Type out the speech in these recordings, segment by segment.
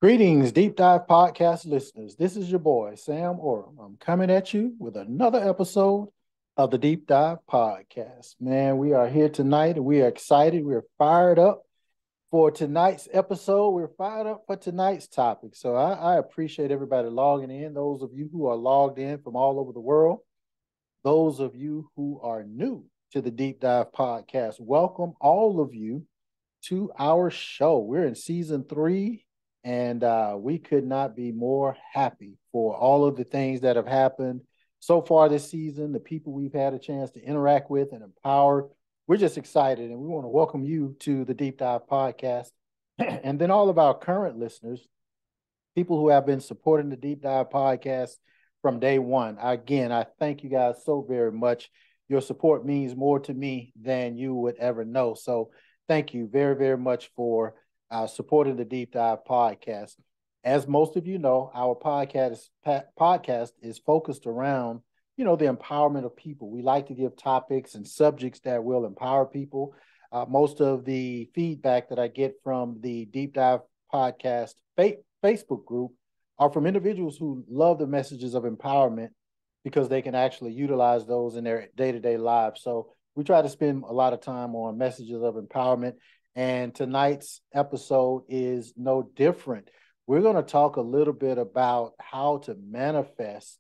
Greetings, Deep Dive Podcast listeners. This is your boy, Sam Orum. I'm coming at you with another episode of the Deep Dive Podcast. Man, we are here tonight and we are excited. We're fired up for tonight's episode. We're fired up for tonight's topic. So I appreciate everybody logging in, those of you who are logged in from all over the world, those of you who are new to the Deep Dive Podcast. Welcome, all of you, to our show. We're in season 3, and we could not be more happy for all of the things that have happened so far this season, the people we've had a chance to interact with and empower. We're just excited, and we want to welcome you to the Deep Dive Podcast. And then all of our current listeners, people who have been supporting the Deep Dive Podcast from day one. Again, I thank you guys so very much. Your support means more to me than you would ever know. So thank you very, very much for supporting the Deep Dive Podcast. As most of you know, our podcast is focused around, the empowerment of people. We like to give topics and subjects that will empower people. Most of the feedback that I get from the Deep Dive Podcast Facebook group are from individuals who love the messages of empowerment because they can actually utilize those in their day-to-day lives. So we try to spend a lot of time on messages of empowerment, and tonight's episode is no different. We're going to talk a little bit about how to manifest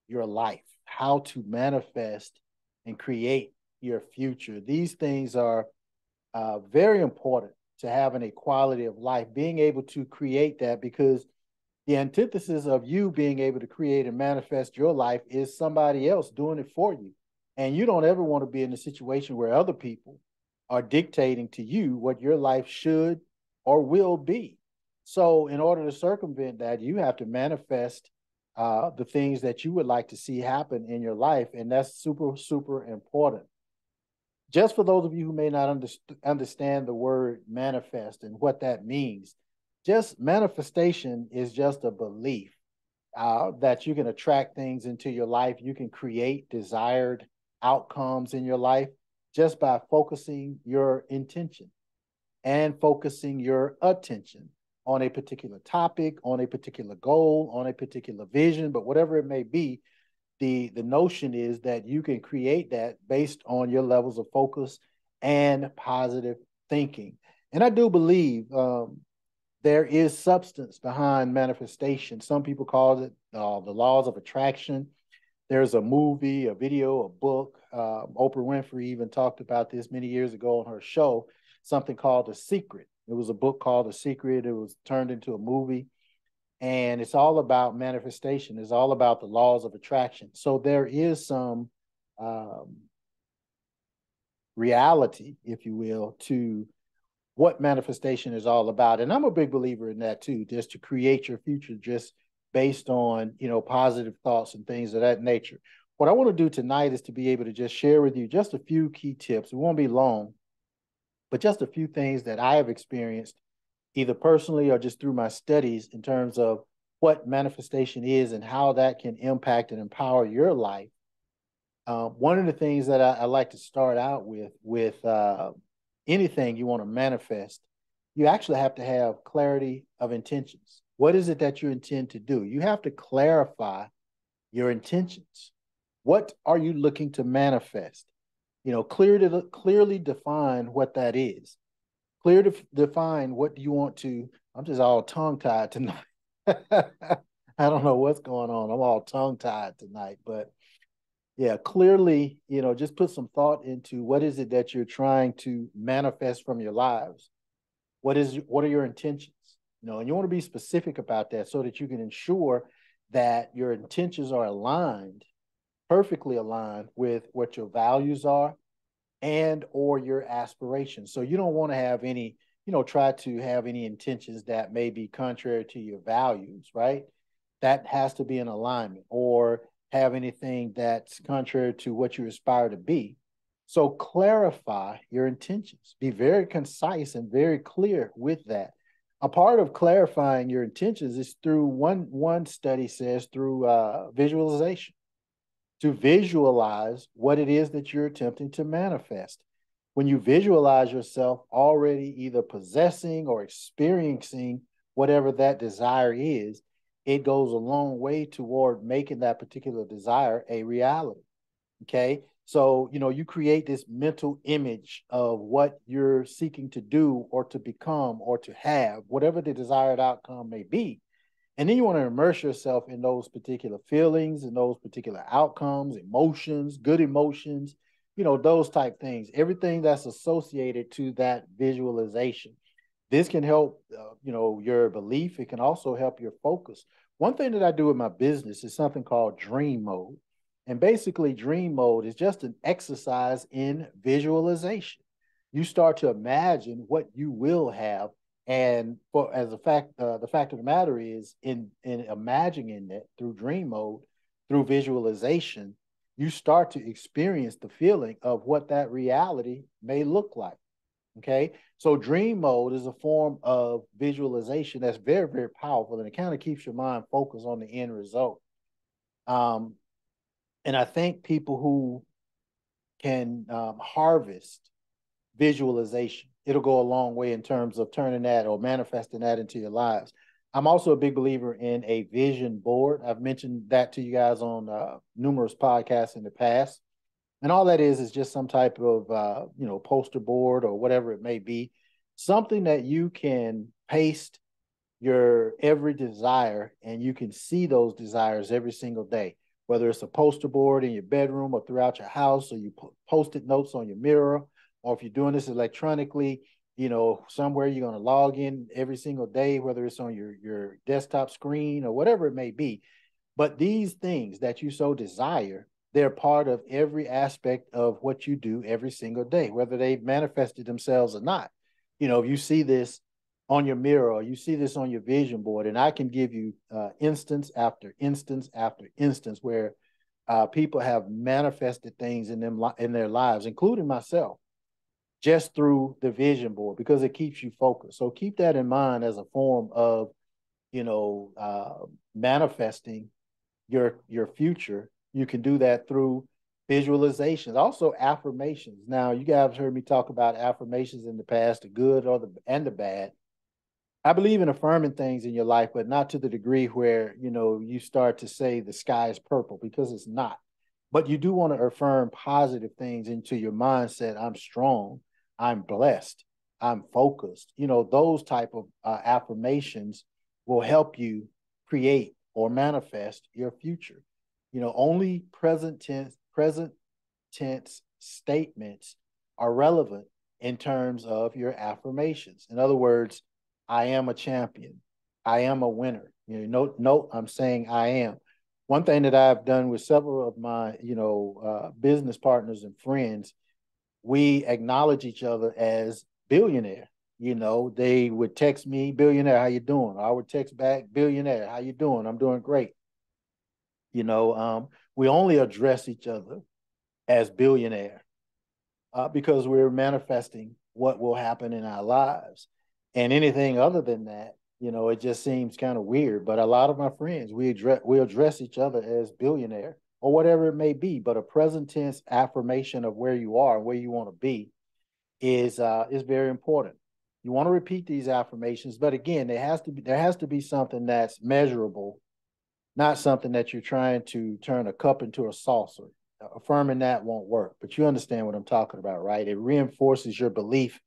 your life, how to manifest and create your future. These things are very important to having a quality of life, being able to create that, because the antithesis of you being able to create and manifest your life is somebody else doing it for you. And you don't ever want to be in a situation where other people are dictating to you what your life should or will be. So in order to circumvent that, you have to manifest the things that you would like to see happen in your life. And that's super, super important. Just for those of you who may not understand the word manifest and what that means, just manifestation is just a belief that you can attract things into your life. You can create desired outcomes in your life just by focusing your intention and focusing your attention on a particular topic, on a particular goal, on a particular vision, but whatever it may be, the notion is that you can create that based on your levels of focus and positive thinking. And I do believe there is substance behind manifestation. Some people call it the laws of attraction. There's a movie, a video, a book. Oprah Winfrey even talked about this many years ago on her show, something called The Secret. It was a book called The Secret. It was turned into a movie. And it's all about manifestation. It's all about the laws of attraction. So there is some reality, if you will, to what manifestation is all about. And I'm a big believer in that too, just to create your future just based on, positive thoughts and things of that nature. What I want to do tonight is to be able to just share with you just a few key tips. It won't be long, but just a few things that I have experienced either personally or just through my studies in terms of what manifestation is and how that can impact and empower your life. One of the things that I like to start out with anything you want to manifest, you actually have to have clarity of intentions. What is it that you intend to do? You have to clarify your intentions. What are you looking to manifest? Clearly define what that is. Clear to define what do you want to. I'm just all tongue tied tonight. I don't know what's going on. I'm all tongue tied tonight, but yeah, clearly, just put some thought into what is it that you're trying to manifest from your lives. What are your intentions? And you want to be specific about that so that you can ensure that your intentions are aligned, perfectly aligned with what your values are and or your aspirations. So you don't want to have any, try to have any intentions that may be contrary to your values, right? That has to be in alignment, or have anything that's contrary to what you aspire to be. So clarify your intentions. Be very concise and very clear with that. A part of clarifying your intentions is through one study says through visualization, to visualize what it is that you're attempting to manifest. When you visualize yourself already either possessing or experiencing whatever that desire is, it goes a long way toward making that particular desire a reality. Okay. So, you create this mental image of what you're seeking to do or to become or to have, whatever the desired outcome may be. And then you want to immerse yourself in those particular feelings and those particular outcomes, emotions, good emotions, those type things, everything that's associated to that visualization. This can help, your belief. It can also help your focus. One thing that I do in my business is something called dream mode. And basically, dream mode is just an exercise in visualization. You start to imagine what you will have. And as a fact, the fact of the matter is, in imagining it through dream mode, through visualization, you start to experience the feeling of what that reality may look like. Okay. So dream mode is a form of visualization that's very, very powerful, and it kind of keeps your mind focused on the end result. Um, and I think people who can harvest visualization, it'll go a long way in terms of turning that or manifesting that into your lives. I'm also a big believer in a vision board. I've mentioned that to you guys on numerous podcasts in the past. And all that is just some type of, poster board or whatever it may be, something that you can paste your every desire, and you can see those desires every single day, whether it's a poster board in your bedroom or throughout your house, or you post-it notes on your mirror, or if you're doing this electronically, somewhere you're going to log in every single day, whether it's on your desktop screen or whatever it may be. But these things that you so desire, they're part of every aspect of what you do every single day, whether they've manifested themselves or not. If you see this on your mirror, or you see this on your vision board, and I can give you instance after instance after instance where people have manifested things in their lives, including myself, just through the vision board, because it keeps you focused. So keep that in mind as a form of, manifesting your future. You can do that through visualizations, also affirmations. Now, you guys heard me talk about affirmations in the past, the good or the bad. I believe in affirming things in your life, but not to the degree where, you start to say the sky is purple, because it's not. But you do want to affirm positive things into your mindset. I'm strong. I'm blessed. I'm focused. Those type of affirmations will help you create or manifest your future. Only present tense statements are relevant in terms of your affirmations. In other words, I am a champion. I am a winner. Note, I'm saying I am. One thing that I've done with several of my, business partners and friends, we acknowledge each other as billionaire. They would text me, billionaire, how you doing? I would text back, billionaire, how you doing? I'm doing great. We only address each other as billionaire because we're manifesting what will happen in our lives. And anything other than that, it just seems kind of weird. But a lot of my friends, we address each other as billionaire or whatever it may be. But a present tense affirmation of where you are and where you want to be is very important. You want to repeat these affirmations, but again, there has to be something that's measurable, not something that you're trying to turn a cup into a saucer. Affirming that won't work, but you understand what I'm talking about, right? It reinforces your belief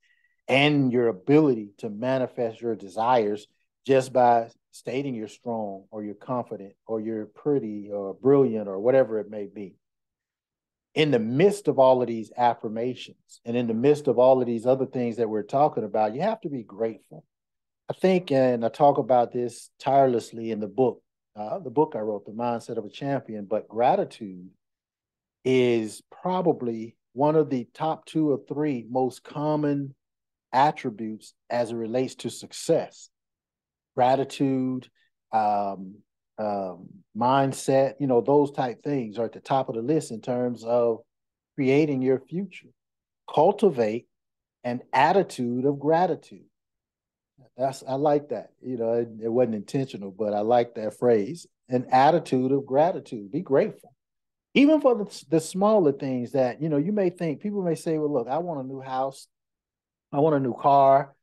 and your ability to manifest your desires just by stating you're strong or you're confident or you're pretty or brilliant or whatever it may be. In the midst of all of these affirmations and in the midst of all of these other things that we're talking about, you have to be grateful. I think, and I talk about this tirelessly in the book I wrote, The Mindset of a Champion, but gratitude is probably one of the top 2 or 3 most common attributes as it relates to success. Gratitude, mindset, those type things are at the top of the list in terms of creating your future. Cultivate an attitude of gratitude. I like that. It wasn't intentional, but I like that phrase. An attitude of gratitude. Be grateful. Even for the smaller things that, you may think, people may say, well, look, I want a new house. I want a new car.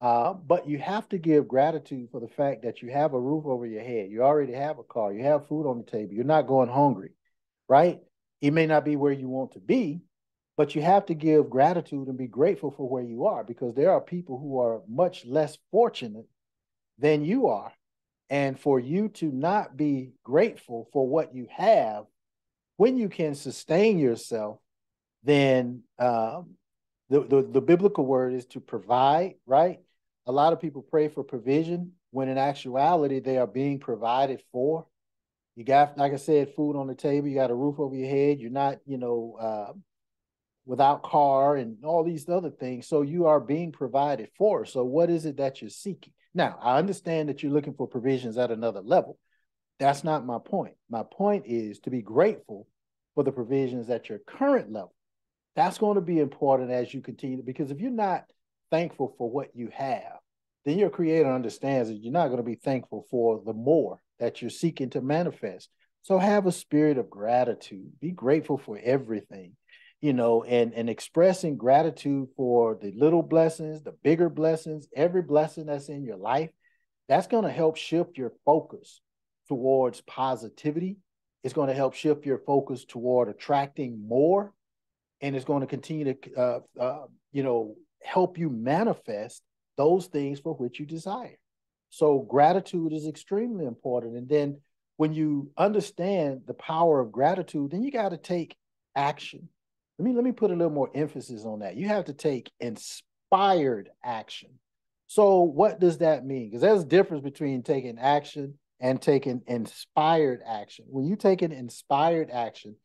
But you have to give gratitude for the fact that you have a roof over your head. You already have a car. You have food on the table. You're not going hungry, right? It may not be where you want to be, but you have to give gratitude and be grateful for where you are, because there are people who are much less fortunate than you are. And for you to not be grateful for what you have when you can sustain yourself, then the biblical word is to provide, right? A lot of people pray for provision when in actuality they are being provided for. You got, like I said, food on the table, you got a roof over your head, you're not, without car and all these other things. So you are being provided for. So what is it that you're seeking? Now, I understand that you're looking for provisions at another level. That's not my point. My point is to be grateful for the provisions at your current level. That's going to be important as you continue, because if you're not thankful for what you have, then your creator understands that you're not going to be thankful for the more that you're seeking to manifest. So have a spirit of gratitude. Be grateful for everything, and expressing gratitude for the little blessings, the bigger blessings, every blessing that's in your life. That's going to help shift your focus towards positivity. It's going to help shift your focus toward attracting more, and it's going to continue to help you manifest those things for which you desire. So gratitude is extremely important. And then when you understand the power of gratitude, then you got to take action. Let me put a little more emphasis on that. You have to take inspired action. So what does that mean? Because there's a difference between taking action and taking inspired action. When you take an inspired action,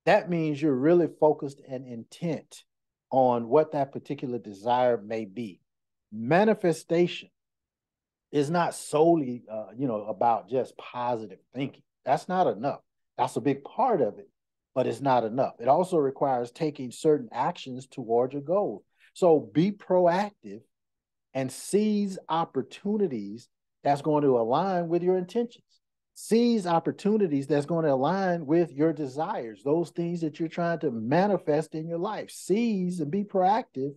that means you're really focused and intent on what that particular desire may be. Manifestation is not solely, about just positive thinking. That's not enough. That's a big part of it, but it's not enough. It also requires taking certain actions towards your goal. So be proactive and seize opportunities that's going to align with your intentions. Seize opportunities that's going to align with your desires, those things that you're trying to manifest in your life. Seize and be proactive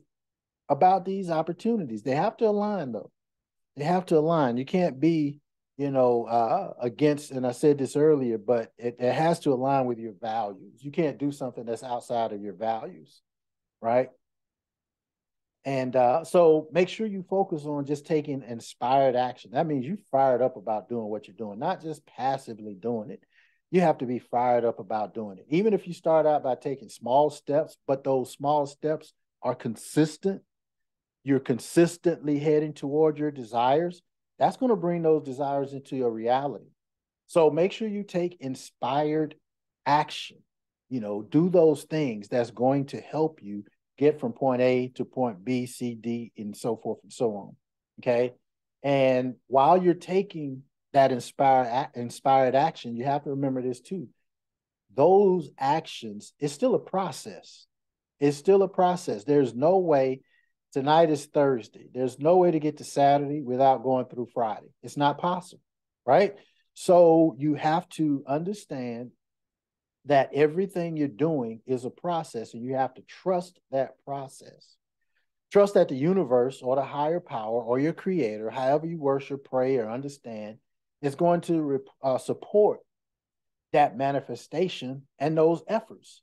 about these opportunities. They have to align, though. They have to align. You can't be, against, and I said this earlier, but it has to align with your values. You can't do something that's outside of your values, right? And so make sure you focus on just taking inspired action. That means you fired up about doing what you're doing, not just passively doing it. You have to be fired up about doing it. Even if you start out by taking small steps, but those small steps are consistent, you're consistently heading toward your desires, that's going to bring those desires into your reality. So make sure you take inspired action. Do those things that's going to help you get from point A to point B, C, D, and so forth and so on. Okay. And while you're taking that inspired action, you have to remember this too. Those actions, it's still a process. It's still a process. There's no way. Tonight is Thursday. There's no way to get to Saturday without going through Friday. It's not possible, right? So you have to understand that everything you're doing is a process, and you have to trust that process. Trust that the universe or the higher power or your creator, however you worship, pray, or understand, is going to support that manifestation and those efforts.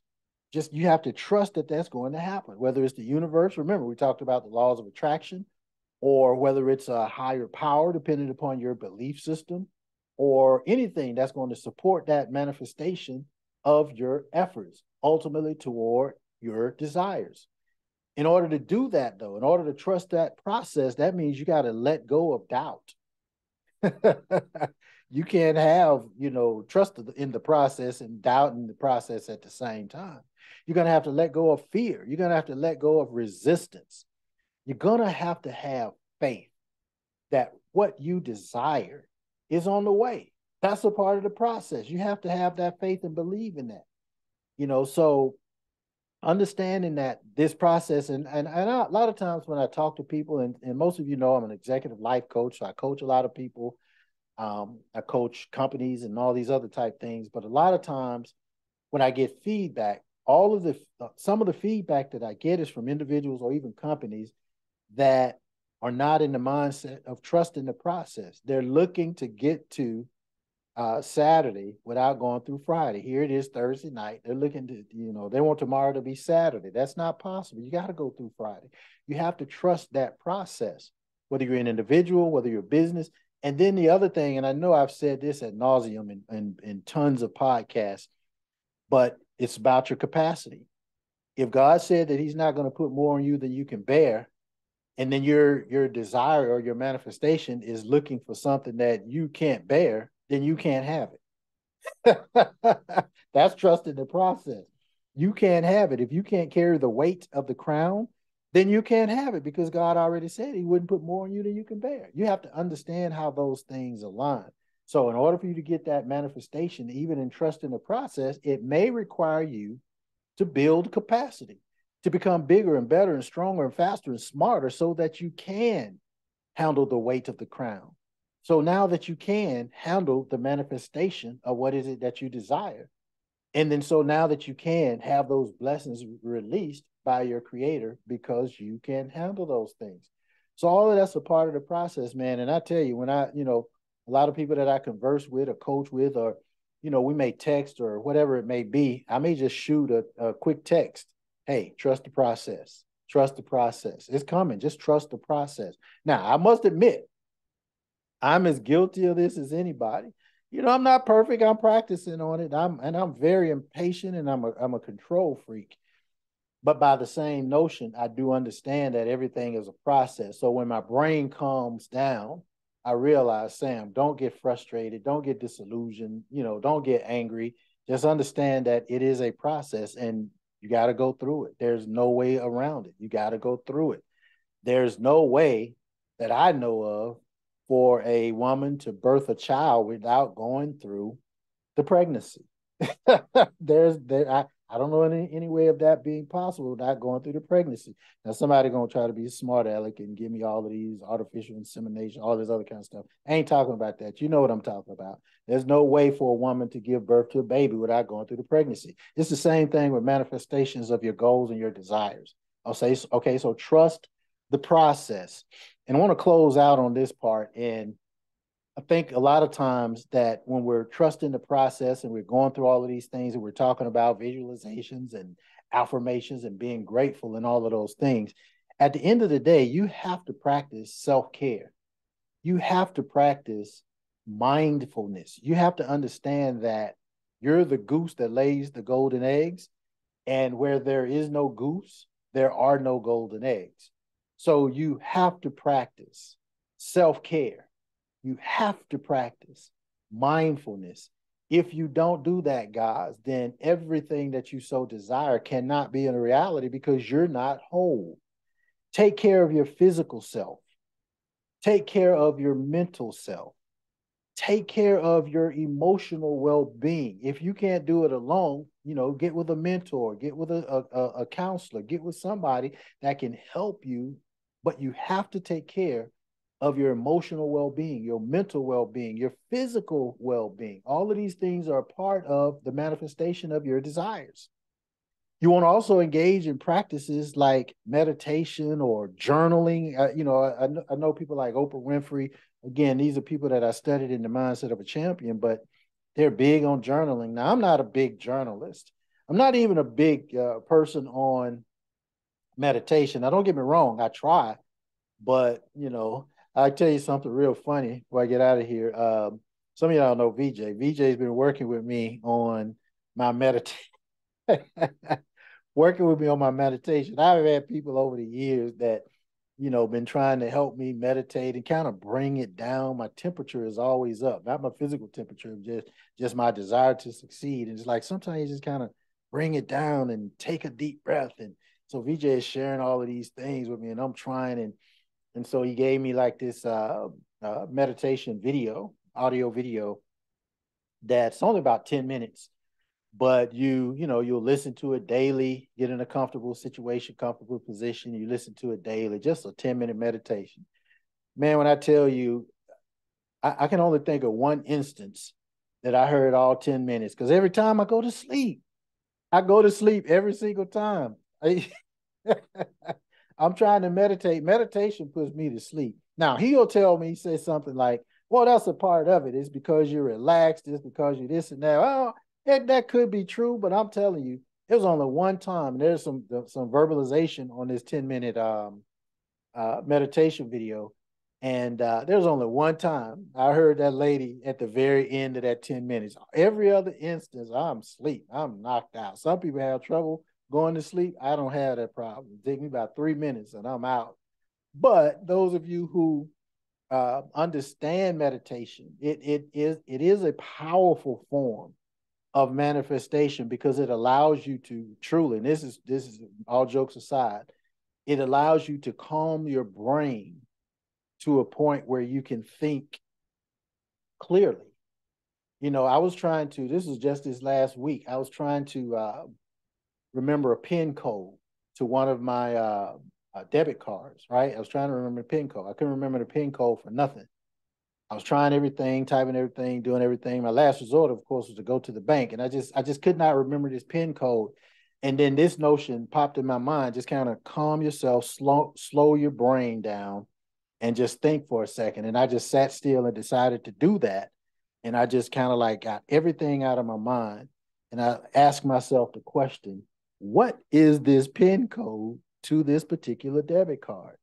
Just you have to trust that that's going to happen, whether it's the universe. Remember, we talked about the laws of attraction, or whether it's a higher power, depending upon your belief system, or anything that's going to support that manifestation of your efforts, ultimately toward your desires. In order to do that, though, in order to trust that process, that means you got to let go of doubt. You can't have, trust in the process and doubt in the process at the same time. You're going to have to let go of fear. You're going to have to let go of resistance. You're going to have faith that what you desire is on the way. That's a part of the process. You have to have that faith and believe in that. So understanding that this process, and a lot of times when I talk to people, and most of you know I'm an executive life coach, so I coach a lot of people. I coach companies and all these other type things, but a lot of times when I get feedback, some of the feedback that I get is from individuals or even companies that are not in the mindset of trusting the process. They're looking to get to Saturday without going through Friday. Here it is Thursday night. They're looking to, they want tomorrow to be Saturday. That's not possible. You got to go through Friday. You have to trust that process, whether you're an individual, whether you're a business. And then the other thing, and I know I've said this ad nauseum in tons of podcasts, but it's about your capacity. If God said that he's not going to put more on you than you can bear, and then your desire or your manifestation is looking for something that you can't bear, then you can't have it. That's trusting the process. You can't have it. If you can't carry the weight of the crown, then you can't have it because God already said he wouldn't put more on you than you can bear. You have to understand how those things align. So in order for you to get that manifestation, even in trusting the process, it may require you to build capacity, to become bigger and better and stronger and faster and smarter so that you can handle the weight of the crown. So now that you can handle the manifestation of what is it that you desire, and then so now that you can have those blessings released by your creator because you can handle those things. So all of that's a part of the process, man. And I tell you, when a lot of people that I converse with or coach with, or, we may text or whatever it may be, I may just shoot a quick text. Hey, trust the process. Trust the process. It's coming. Just trust the process. Now, I must admit, I'm as guilty of this as anybody. I'm not perfect. I'm practicing on it. I'm very impatient and I'm a control freak. But by the same notion, I do understand that everything is a process. So when my brain calms down, I realize, Sam, don't get frustrated, don't get disillusioned, don't get angry. Just understand that it is a process and you got to go through it. There's no way around it. You got to go through it. There's no way that I know of for a woman to birth a child without going through the pregnancy. I don't know any way of that being possible without going through the pregnancy. Now somebody gonna try to be smart aleck and give me all of these artificial insemination, all this other kind of stuff. I ain't talking about that. You know what I'm talking about. There's no way for a woman to give birth to a baby without going through the pregnancy. It's the same thing with manifestations of your goals and your desires. I'll say, okay, so trust the process. And I want to close out on this part. And I think a lot of times that when we're trusting the process and we're going through all of these things and we're talking about visualizations and affirmations and being grateful and all of those things, at the end of the day, you have to practice self-care. You have to practice mindfulness. You have to understand that you're the goose that lays the golden eggs, and where there is no goose, there are no golden eggs. So you have to practice self-care. You have to practice mindfulness. If you don't do that, guys, then everything that you so desire cannot be in a reality because you're not whole. Take care of your physical self. Take care of your mental self. Take care of your emotional well-being. If you can't do it alone, get with a mentor, get with a counselor, get with somebody that can help you, but you have to take care of your emotional well-being, your mental well-being, your physical well-being. All of these things are part of the manifestation of your desires. You want to also engage in practices like meditation or journaling. I know people like Oprah Winfrey. Again, these are people that I studied in the mindset of a champion, but they're big on journaling. Now, I'm not a big journalist. I'm not even a big person on meditation. Now, don't get me wrong. I try, but, I'll tell you something real funny before I get out of here. Some of y'all know VJ. VJ's been working with me on my meditation. Working with me on my meditation. I've had people over the years that, been trying to help me meditate and kind of bring it down. My temperature is always up, not my physical temperature, just my desire to succeed. And it's like sometimes you just kind of bring it down and take a deep breath. And so VJ is sharing all of these things with me, and I'm trying. And so he gave me like this meditation video, audio video, that's only about 10 minutes. But you'll listen to it daily, get in a comfortable situation, comfortable position. You listen to it daily, just a 10-minute meditation. Man, when I tell you, I can only think of one instance that I heard all 10 minutes, because every time I go to sleep every single time. I'm trying to meditate. Meditation puts me to sleep. Now he'll tell me, say something like, well, that's a part of it. It's because you're relaxed. It's because you're this and that. Well, that could be true, but I'm telling you, it was only one time. And there's some verbalization on this 10-minute meditation video. And there was only one time I heard that lady at the very end of that 10 minutes. Every other instance, I'm asleep. I'm knocked out. Some people have trouble going to sleep. I don't have that problem. It takes me about 3 minutes and I'm out. But those of you who understand meditation, it is a powerful form of manifestation because it allows you to truly, and this is all jokes aside, it allows you to calm your brain to a point where you can think clearly. I was trying to, this was just this last week, I was trying to remember a PIN code to one of my debit cards, right? I was trying to remember the PIN code. I couldn't remember the PIN code for nothing. I was trying everything, typing everything, doing everything. My last resort, of course, was to go to the bank. And I just could not remember this PIN code. And then this notion popped in my mind, just kind of calm yourself, slow your brain down and just think for a second. And I just sat still and decided to do that. And I just kind of like got everything out of my mind. And I asked myself the question, what is this PIN code to this particular debit card?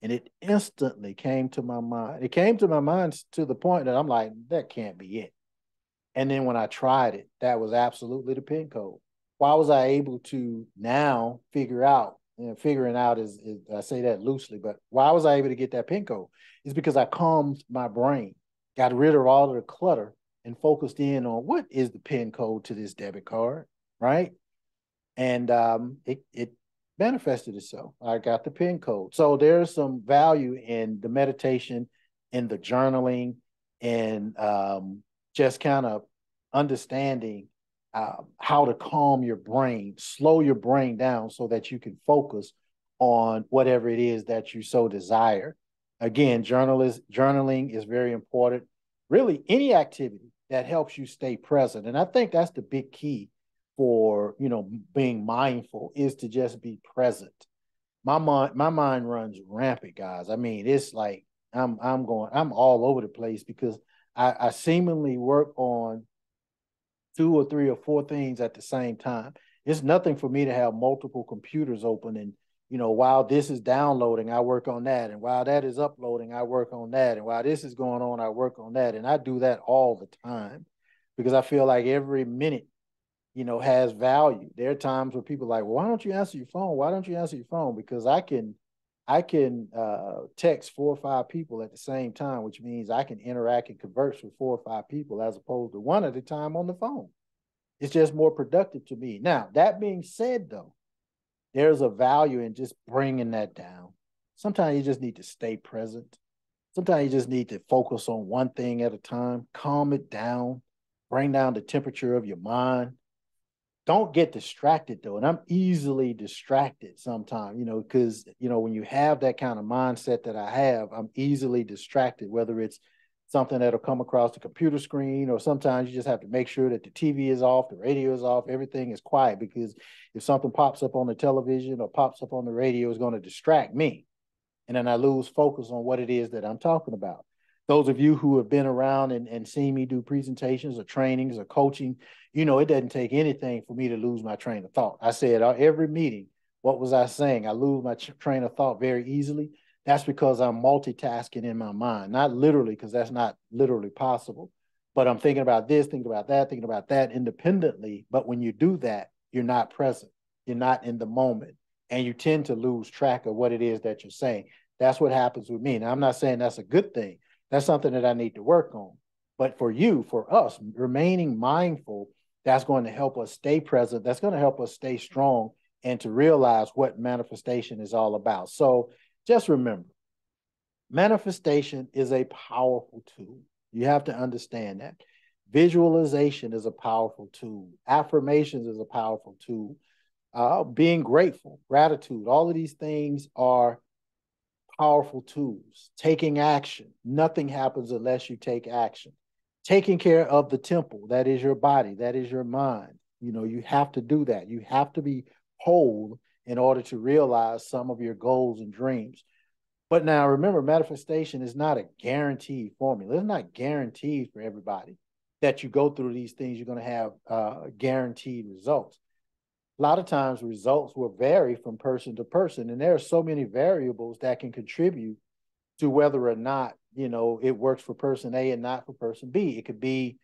And it instantly came to my mind. It came to my mind to the point that I'm like, that can't be it. And then when I tried it, that was absolutely the PIN code. Why was I able to now figure out, figuring out is I say that loosely, but why was I able to get that PIN code? It's because I calmed my brain, got rid of all of the clutter and focused in on what is the PIN code to this debit card, right? And it manifested itself. I got the PIN code. So there's some value in the meditation, in the journaling, and just kind of understanding how to calm your brain, slow your brain down so that you can focus on whatever it is that you so desire. Again, journaling is very important. Really, any activity that helps you stay present. And I think that's the big key for being mindful is to just be present. My mind runs rampant, guys. I mean, it's like I'm all over the place because I seemingly work on 2 or 3 or 4 things at the same time. It's nothing for me to have multiple computers open and while this is downloading, I work on that. And while that is uploading, I work on that. And while this is going on, I work on that. And I do that all the time because I feel like every minute has value. There are times where people are like, well, why don't you answer your phone? Why don't you answer your phone? Because I can text 4 or 5 people at the same time, which means I can interact and converse with 4 or 5 people as opposed to one at a time on the phone. It's just more productive to me. Now, that being said, though, there's a value in just bringing that down. Sometimes you just need to stay present. Sometimes you just need to focus on one thing at a time, calm it down, bring down the temperature of your mind. Don't get distracted though. And I'm easily distracted sometimes, because, when you have that kind of mindset that I have, I'm easily distracted, whether it's something that'll come across the computer screen, or sometimes you just have to make sure that the TV is off, the radio is off, everything is quiet, because if something pops up on the television or pops up on the radio, it's going to distract me. And then I lose focus on what it is that I'm talking about. Those of you who have been around and seen me do presentations or trainings or coaching, it doesn't take anything for me to lose my train of thought. I said every meeting, what was I saying? I lose my train of thought very easily. That's because I'm multitasking in my mind, not literally, because that's not literally possible. But I'm thinking about this, thinking about that independently. But when you do that, you're not present. You're not in the moment. And you tend to lose track of what it is that you're saying. That's what happens with me. Now, I'm not saying that's a good thing. That's something that I need to work on. But for us, remaining mindful, that's going to help us stay present. That's going to help us stay strong and to realize what manifestation is all about. So just remember, manifestation is a powerful tool. You have to understand that. Visualization is a powerful tool. Affirmations is a powerful tool. Being grateful, gratitude, all of these things are powerful tools. Taking action. Nothing happens unless you take action. Taking care of the temple, that is your body, that is your mind. You have to do that. You have to be whole in order to realize some of your goals and dreams. But now remember, manifestation is not a guaranteed formula. It's not guaranteed for everybody that you go through these things, you're going to have guaranteed results. A lot of times results will vary from person to person, and there are so many variables that can contribute to whether or not, it works for person A and not for person B. It could be,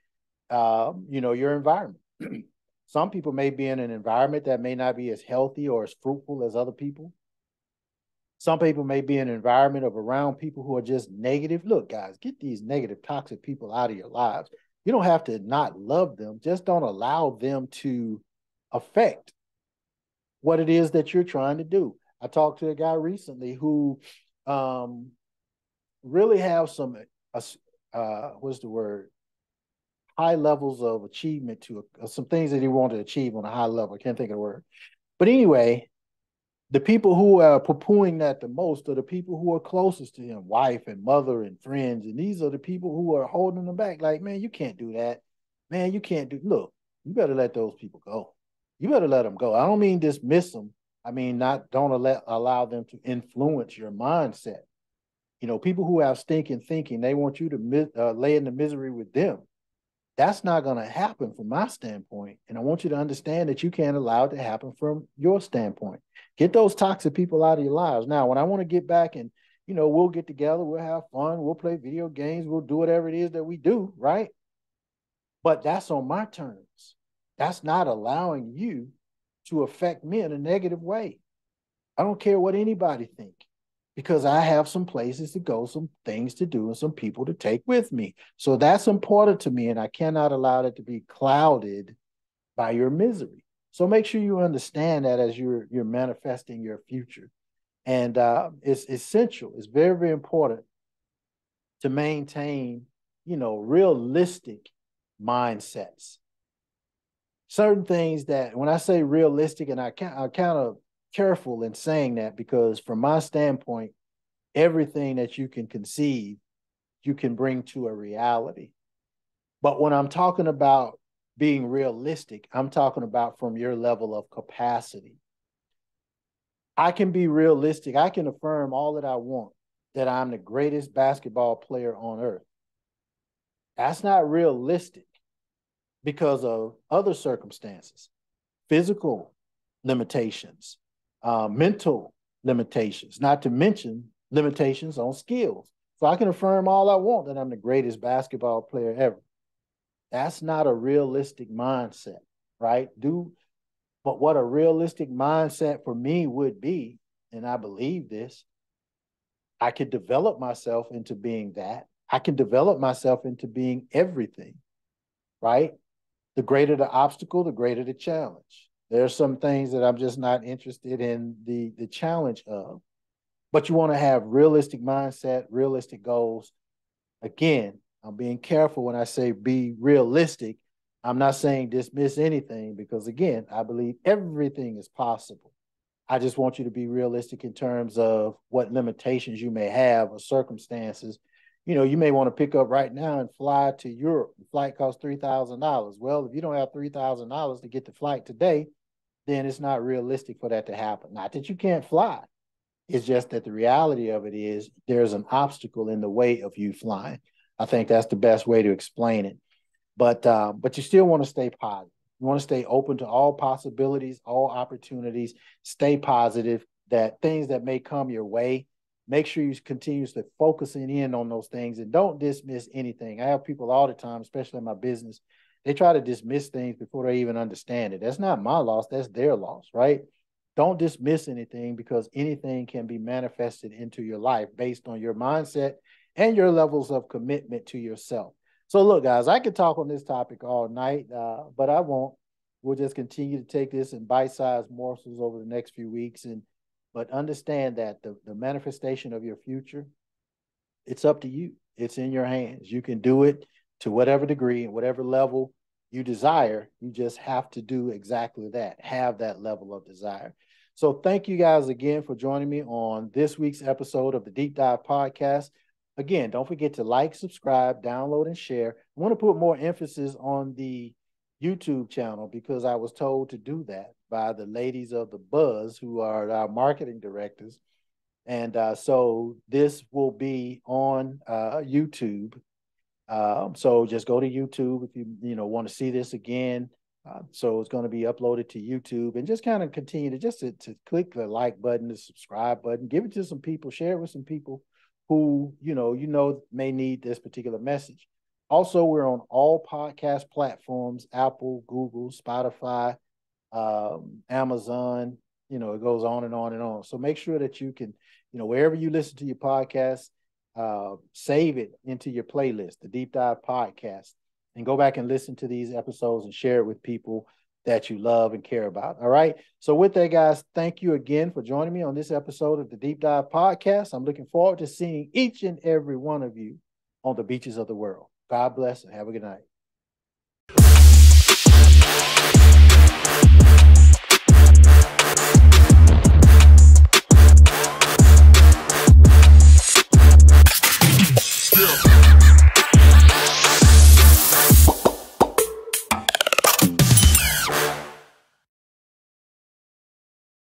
your environment. Some people may be in an environment that may not be as healthy or as fruitful as other people. Some people may be in an environment of around people who are just negative. Look, guys, get these negative, toxic people out of your lives. You don't have to not love them. Just don't allow them to affect what it is that you're trying to do. I talked to a guy recently who really have some, what's the word? High levels of achievement to some things that he wanted to achieve on a high level. I can't think of the word. But anyway, the people who are poo-pooing that the most are the people who are closest to him, wife and mother and friends. And these are the people who are holding them back. Like, man, you can't do that. Man, you can't do, look, you better let those people go. You better let them go. I don't mean dismiss them. I mean, don't allow them to influence your mindset. People who have stinking thinking, they want you to lay in the misery with them. That's not going to happen from my standpoint. And I want you to understand that you can't allow it to happen from your standpoint. Get those toxic people out of your lives. Now, when I want to get back and, we'll get together, we'll have fun, we'll play video games, we'll do whatever it is that we do, right? But that's on my terms. That's not allowing you to affect me in a negative way. I don't care what anybody think, because I have some places to go, some things to do, and some people to take with me. So that's important to me, and I cannot allow that to be clouded by your misery. So make sure you understand that as you're manifesting your future. And it's essential. It's very, very important to maintain, realistic mindsets. Certain things that, when I say realistic, and I'm kind of careful in saying that, because from my standpoint, everything that you can conceive, you can bring to a reality. But when I'm talking about being realistic, I'm talking about from your level of capacity. I can be realistic. I can affirm all that I want, that I'm the greatest basketball player on earth. That's not realistic because of other circumstances, physical limitations, mental limitations, not to mention limitations on skills. So I can affirm all I want that I'm the greatest basketball player ever. That's not a realistic mindset, right? But what a realistic mindset for me would be, and I believe this, I could develop myself into being that. I can develop myself into being everything, right? The greater the obstacle, the greater the challenge. There are some things that I'm just not interested in the challenge of. But you want to have realistic mindset, realistic goals. Again, I'm being careful when I say be realistic. I'm not saying dismiss anything, because, again, I believe everything is possible. I just want you to be realistic in terms of what limitations you may have or circumstances. You may want to pick up right now and fly to Europe. The flight costs $3,000. Well, if you don't have $3,000 to get the flight today, then it's not realistic for that to happen. Not that you can't fly. It's just that the reality of it is there's an obstacle in the way of you flying. I think that's the best way to explain it. But you still want to stay positive. You want to stay open to all possibilities, all opportunities. Stay positive that things that may come your way, make sure you continue to focusing in on those things and don't dismiss anything. I have people all the time, especially in my business, they try to dismiss things before they even understand it. That's not my loss. That's their loss, right? Don't dismiss anything, because anything can be manifested into your life based on your mindset and your levels of commitment to yourself. So look, guys, I could talk on this topic all night, but I won't. We'll just continue to take this in bite-sized morsels over the next few weeks. But understand that the manifestation of your future, it's up to you. It's in your hands. You can do it to whatever degree and whatever level you desire. You just have to do exactly that. Have that level of desire. So thank you guys again for joining me on this week's episode of the Deep Dive Podcast. Again, don't forget to like, subscribe, download, and share. I want to put more emphasis on the YouTube channel because I was told to do that by the ladies of the Buzz, who are our marketing directors. And so this will be on YouTube. So just go to YouTube if you want to see this again. So it's going to be uploaded to YouTube, and just kind of continue to click the like button, the subscribe button, give it to some people, share it with some people who may need this particular message. Also, we're on all podcast platforms: Apple, Google, Spotify, Amazon. It goes on and on and on. So make sure that you can, wherever you listen to your podcast, save it into your playlist, the Deep Dive Podcast, and go back and listen to these episodes and share it with people that you love and care about. All right. So with that, guys, thank you again for joining me on this episode of the Deep Dive Podcast. I'm looking forward to seeing each and every one of you on the beaches of the world. God bless and have a good night. Yeah.